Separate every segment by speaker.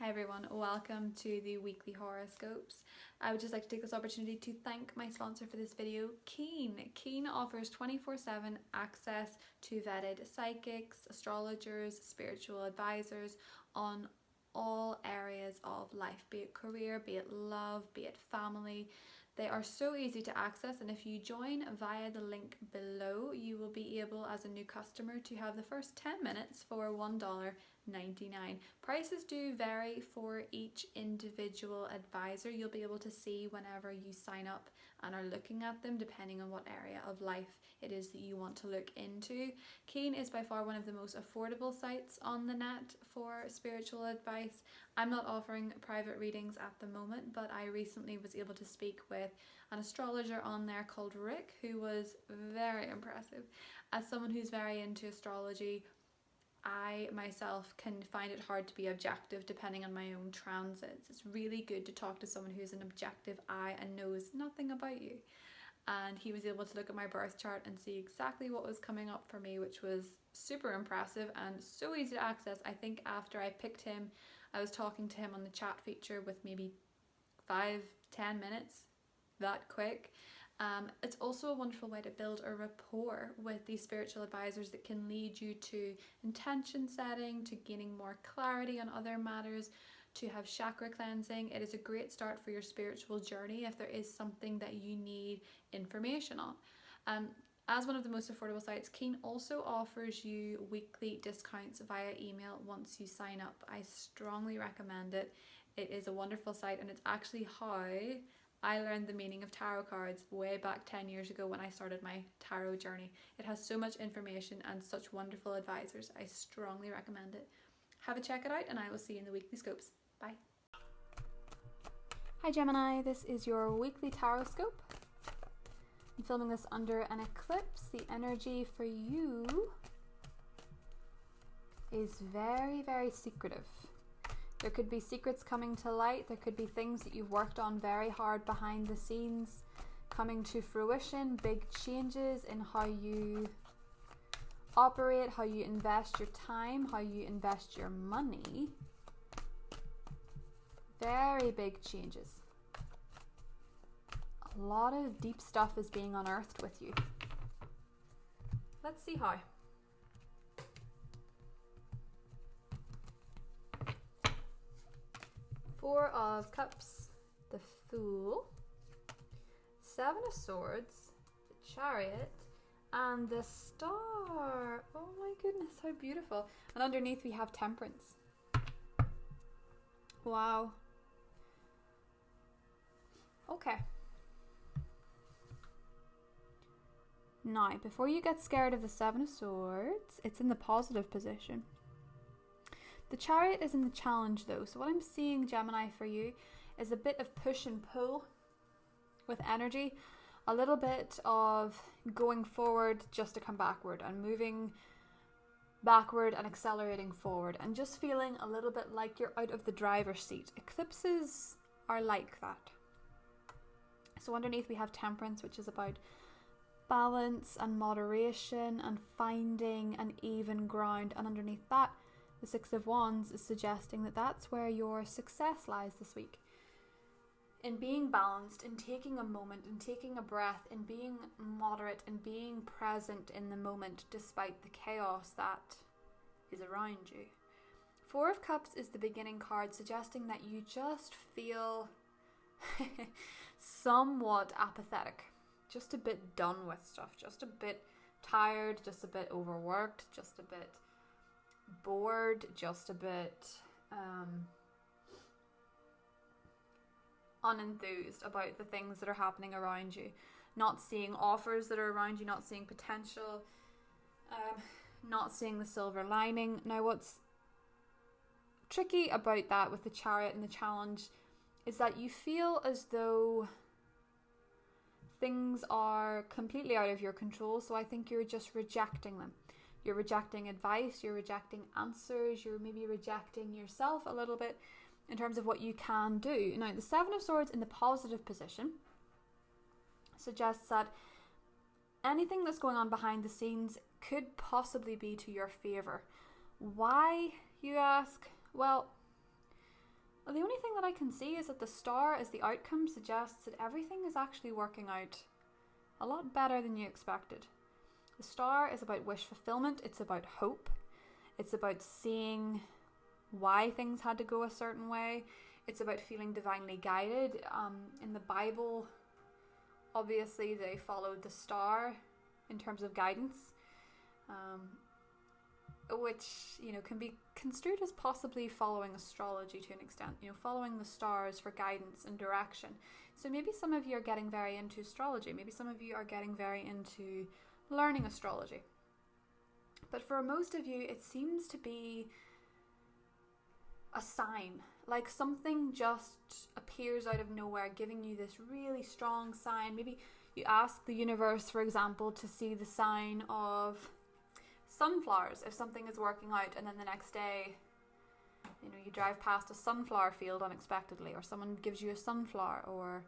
Speaker 1: Hi everyone, welcome to the weekly horoscopes. I would just like to take this opportunity to thank my sponsor for this video, Keen. Keen offers 24/7 access to vetted psychics, astrologers, spiritual advisors on all areas of life, be it career, be it love, be it family. They are so easy to access, and if you join via the link below, you will be able as a new customer to have the first 10 minutes for $1.99. Prices do vary for each individual advisor. You'll be able to see whenever you sign up and are looking at them, depending on what area of life it is that you want to look into. Keen is by far one of the most affordable sites on the net for spiritual advice. I'm not offering private readings at the moment, but I recently was able to speak with an astrologer on there called Rick, who was very impressive. As someone who's very into astrology, I myself can find it hard to be objective depending on my own transits. It's really good to talk to someone who's an objective eye and knows nothing about you. And he was able to look at my birth chart and see exactly what was coming up for me, which was super impressive and so easy to access. I think after I picked him, I was talking to him on the chat feature with maybe 5-10 minutes, that quick. It's also a wonderful way to build a rapport with these spiritual advisors that can lead you to intention setting, to gaining more clarity on other matters, to have chakra cleansing. It is a great start for your spiritual journey if there is something that you need information on. As one of the most affordable sites, Keen also offers you weekly discounts via email once you sign up. I strongly recommend it. It is a wonderful site, and it's actually how I learned the meaning of tarot cards way back 10 years ago when I started my tarot journey. It has so much information and such wonderful advisors. I strongly recommend it. Have a check it out, and I will see you in the weekly scopes. Bye. Hi Gemini, this is your weekly tarot scope. I'm filming this under an eclipse. The energy for you is very, very secretive. There could be secrets coming to light. There could be things that you've worked on very hard behind the scenes coming to fruition. Big changes in how you operate, how you invest your time, how you invest your money. Very big changes. A lot of deep stuff is being unearthed with you. Let's see how. Four of Cups, the Fool, Seven of Swords, the Chariot, and the Star. Oh my goodness, how beautiful. And underneath we have Temperance. Wow. Okay. Now, before you get scared of the Seven of Swords, it's in the positive position. The Chariot is in the challenge though, so what I'm seeing, Gemini, for you is a bit of push and pull with energy, a little bit of going forward just to come backward, and moving backward and accelerating forward, and just feeling a little bit like you're out of the driver's seat. Eclipses are like that. So underneath we have Temperance, which is about balance and moderation and finding an even ground, and underneath that the Six of Wands is suggesting that that's where your success lies this week. In being balanced, in taking a moment, in taking a breath, in being moderate, in being present in the moment despite the chaos that is around you. Four of Cups is the beginning card, suggesting that you just feel somewhat apathetic, just a bit done with stuff, just a bit tired, just a bit overworked, just a bit bored, just a bit unenthused about the things that are happening around you, not seeing offers that are around you, not seeing potential, not seeing the silver lining. Now, what's tricky about that with the Chariot and the challenge is that you feel as though things are completely out of your control, so I think you're just rejecting them. You're rejecting advice, you're rejecting answers, you're maybe rejecting yourself a little bit in terms of what you can do. Now, the Seven of Swords in the positive position suggests that anything that's going on behind the scenes could possibly be to your favour. Why, you ask? Well, the only thing that I can see is that the star as the outcome suggests that everything is actually working out a lot better than you expected. The star is about wish fulfillment. It's about hope. It's about seeing why things had to go a certain way. It's about feeling divinely guided. In the Bible, obviously they followed the star in terms of guidance, which, you know, can be construed as possibly following astrology to an extent, you know, following the stars for guidance and direction. So maybe some of you are getting very into astrology. Maybe some of you are getting very into learning astrology. But for most of you, it seems to be a sign, like something just appears out of nowhere, giving you this really strong sign. Maybe you ask the universe, for example, to see the sign of sunflowers if something is working out, and then the next day, you know, you drive past a sunflower field unexpectedly, or someone gives you a sunflower, or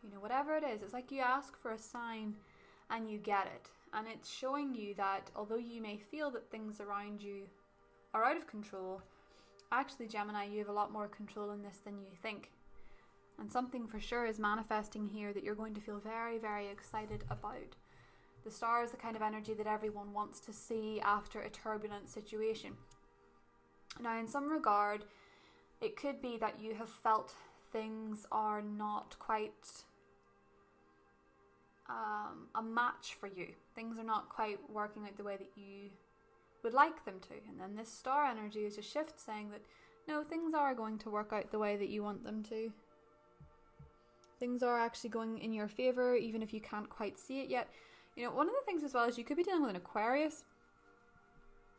Speaker 1: you know, whatever it is. It's like you ask for a sign and you get it, and it's showing you that although you may feel that things around you are out of control, actually, Gemini, you have a lot more control in this than you think. And something for sure is manifesting here that you're going to feel very, very excited about. The star is the kind of energy that everyone wants to see after a turbulent situation. Now, in some regard, it could be that you have felt things are not quite a match for you. Things are not quite working out the way that you would like them to. And then this star energy is a shift saying that, no, things are going to work out the way that you want them to. Things are actually going in your favor, even if you can't quite see it yet. You know, one of the things as well is you could be dealing with an Aquarius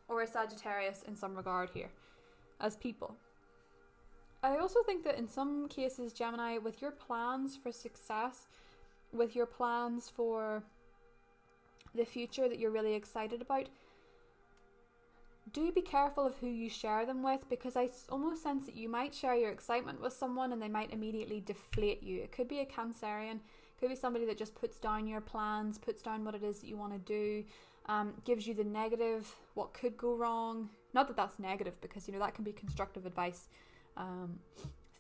Speaker 1: or a Sagittarius in some regard here as people. I also think that in some cases, Gemini, with your plans for success, with your plans for the future that you're really excited about, do be careful of who you share them with, because I almost sense that you might share your excitement with someone and they might immediately deflate you. It could be a Cancerian, it could be somebody that just puts down your plans, puts down what it is that you want to do, gives you the negative, what could go wrong. Not that that's negative, because, you know, that can be constructive advice.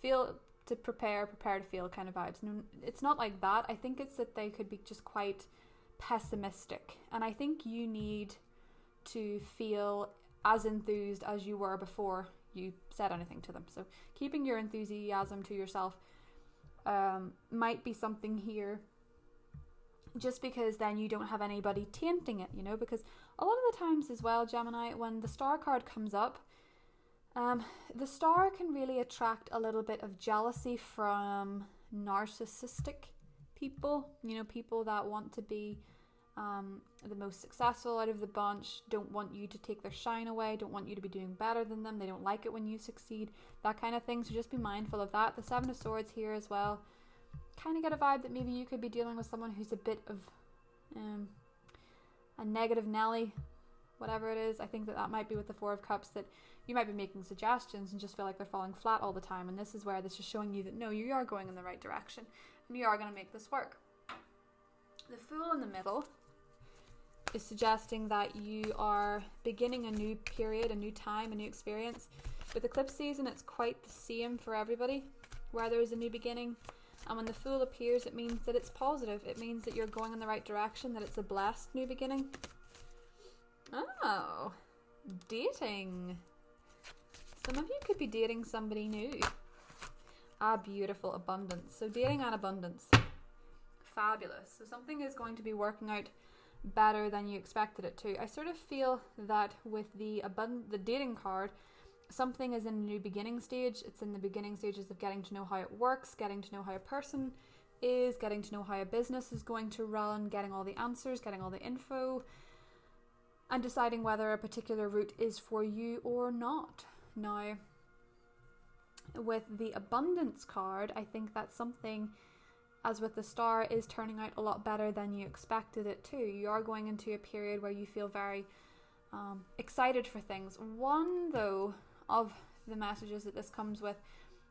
Speaker 1: Feel to prepare to feel kind of vibes. No, it's not like that. I think it's that they could be just quite pessimistic, and I think you need to feel as enthused as you were before you said anything to them. So keeping your enthusiasm to yourself might be something here, just because then you don't have anybody tainting it, you know, because a lot of the times as well, Gemini, when the star card comes up, the star can really attract a little bit of jealousy from narcissistic people, you know, people that want to be the most successful out of the bunch, don't want you to take their shine away, don't want you to be doing better than them, they don't like it when you succeed, that kind of thing. So just be mindful of that. The Seven of Swords here as well, kind of get a vibe that maybe you could be dealing with someone who's a bit of a negative Nelly, whatever it is. I think that might be with the Four of Cups, that you might be making suggestions and just feel like they're falling flat all the time, and this is where this is showing you that no, you are going in the right direction and you are going to make this work. The Fool in the middle is suggesting that you are beginning a new period, a new time, a new experience. With eclipse season, it's quite the same for everybody, where there is a new beginning. And when the Fool appears, it means that it's positive. It means that you're going in the right direction, that it's a blessed new beginning. Oh, dating. Some of you could be dating somebody new. Ah, beautiful. Abundance. So dating and abundance. Fabulous. So something is going to be working out better than you expected it to. I sort of feel that with the dating card, something is in a new beginning stage. It's in the beginning stages of getting to know how it works, getting to know how a person is, getting to know how a business is going to run, getting all the answers, getting all the info, and deciding whether a particular route is for you or not. Now, with the abundance card, I think that's something, as with the star, is turning out a lot better than you expected it to. You are going into a period where you feel very excited for things. One, though, of the messages that this comes with,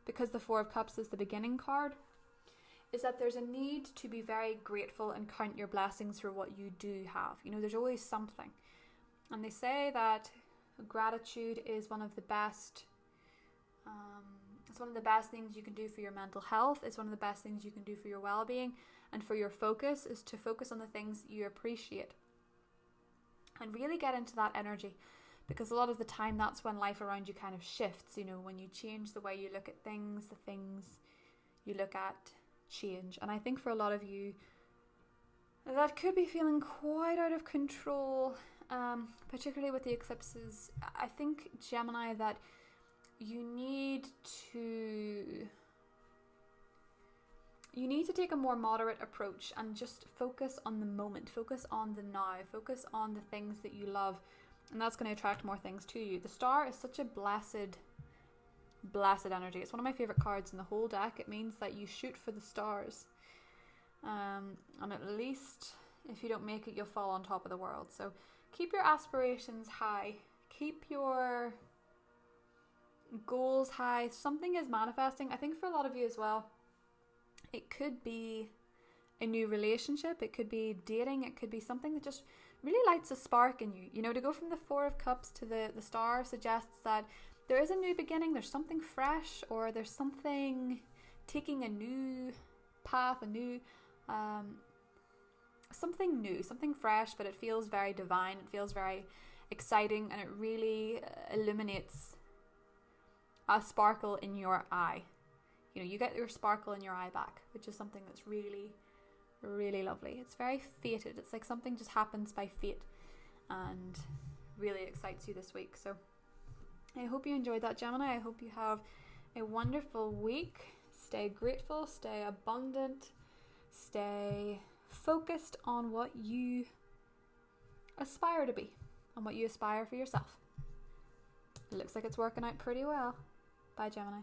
Speaker 1: because the Four of Cups is the beginning card, is that there's a need to be very grateful and count your blessings for what you do have. You know, there's always something. And they say that gratitude is one of the best It's one of the best things you can do for your mental health. It's one of the best things you can do for your well-being and for your focus, is to focus on the things you appreciate and really get into that energy, because a lot of the time that's when life around you kind of shifts. You know, when you change the way you look at things, the things you look at change. And I think for a lot of you, that could be feeling quite out of control, particularly with the eclipses. I think, Gemini, that you need to take a more moderate approach and just focus on the moment, focus on the now, focus on the things that you love, and that's going to attract more things to you. The star is such a blessed energy. It's one of my favorite cards in the whole deck. It means that you shoot for the stars, and at least if you don't make it, you'll fall on top of the world. So keep your aspirations high, keep your goals high. Something is manifesting. I think for a lot of you as well, it could be a new relationship, it could be dating, it could be something that just really lights a spark in you. You know, to go from the Four of Cups to the star suggests that there is a new beginning, there's something fresh, or there's something taking a new path, a new something new, something fresh, but it feels very divine, it feels very exciting, and it really illuminates a sparkle in your eye. You know, you get your sparkle in your eye back, which is something that's really, really lovely. It's very fated. It's like something just happens by fate and really excites you this week. So I hope you enjoyed that, Gemini. I hope you have a wonderful week. Stay grateful, stay abundant, stay focused on what you aspire to be and what you aspire for yourself. It looks like it's working out pretty well. Bye, Gemini.